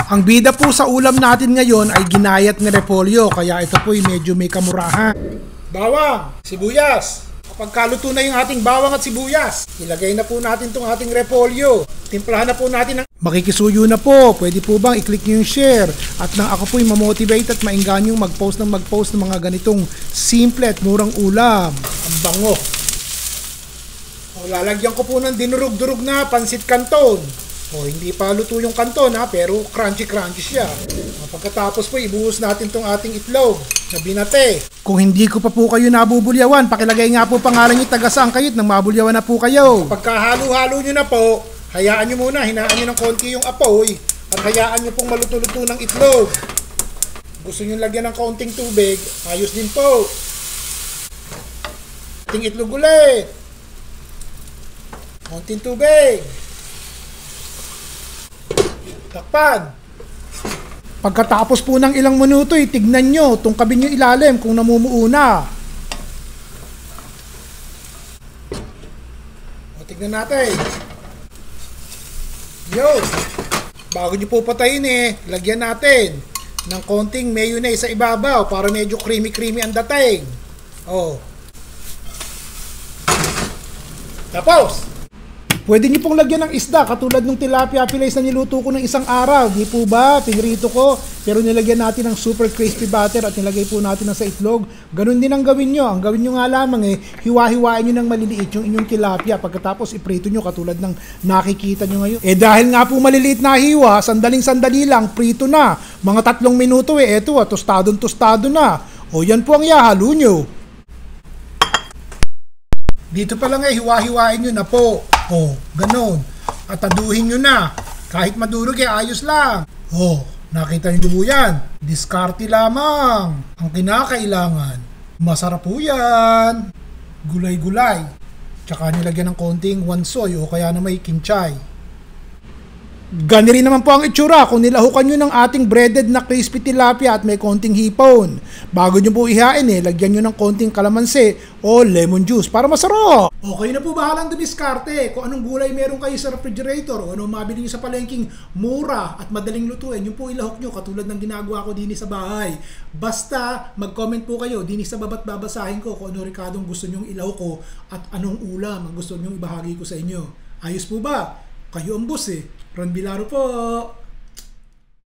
Ang bida po sa ulam natin ngayon ay ginayat na repolyo, kaya ito po ay medyo may kamurahan. Bawang, sibuyas. Kapag kaluto na yung ating bawang at sibuyas, ilagay na po natin itong ating repolyo. Timplahan na po natin ng makikisuyo na po. Pwede po bang i-click nyo yung share? At nang ako po ay mamotivate at mainganyo mag-post ng mga ganitong simple at murang ulam. Ang bango. O, lalagyan ko po ng dinurog-durog na pansit canton. O, hindi pa luto yung canton ha, pero crunchy siya. O, pagkatapos po, ibuhos natin tong ating itlog na binate. Kung hindi ko pa po kayo nabubulyawan, pakilagay nga po pangalan nyo taga-saan kayo nang mabulyawan na po kayo. Pagkahalo-halo nyo na po, hayaan nyo muna, hinaan nyo ng konti yung apoy at hayaan nyo pong maluto-luto ng itlog. Gusto nyo lagyan ng konting tubig, ayos din po. Konting itlog ulit. Konting tubig. Takpan. Pagkatapos po ng ilang minuto, tignan nyo, tungkabin nyo ilalim kung namumuuna. O, tignan natin. Yo! Bago nyo po patayin lagyan natin ng konting mayonnaise sa ibabaw para medyo creamy ang dating. O. Tapos! Pwede niyo pong lagyan ng isda katulad ng tilapia fillets na niluto ko ng isang araw. Di po ba? Pinrito ko. Pero nilagyan natin ng super crispy butter at nilagay po natin sa itlog. Ganun din ang gawin nyo. Ang gawin nyo nga lamang hiwa-hiwain nyo ng maliliit yung inyong tilapia. Pagkatapos iprito nyo katulad ng nakikita nyo ngayon. Dahil nga po maliliit na hiwa, sandaling-sandali lang, prito na. Mga 3 minuto eto tostadong-tostado na. O yan po ang ihahalo nyo. Dito pa lang hiwa-hiwain nyo na po. O, ganon. At aduhin nyo na. Kahit madurog ayos lang. O, nakita nyo po yan. Diskarte lamang. Ang kinakailangan. Masarap po yan. Gulay-gulay. Tsaka nilagyan ng konting wansoy o kaya na may kinchay. Gani rin naman po ang itsura kung nilahukan nyo ng ating breaded na crispy tilapia at may konting hipon. Bago nyo po ihain lagyan nyo ng konting kalamansi o lemon juice para masarap. Okay na po bahalang dumiskarte kung anong gulay meron kayo sa refrigerator o anong mabili nyo sa palengking mura at madaling lutuin. Yung po ilahok nyo katulad ng ginagawa ko din sa bahay. Basta mag-comment po kayo din sa baba't babasahin ko kung ano rikadong gusto nyong ilahok ko at anong ulam ang gusto nyong ibahagi ko sa inyo. Ayos po ba? Kayo ang boss Ron Bilaro po.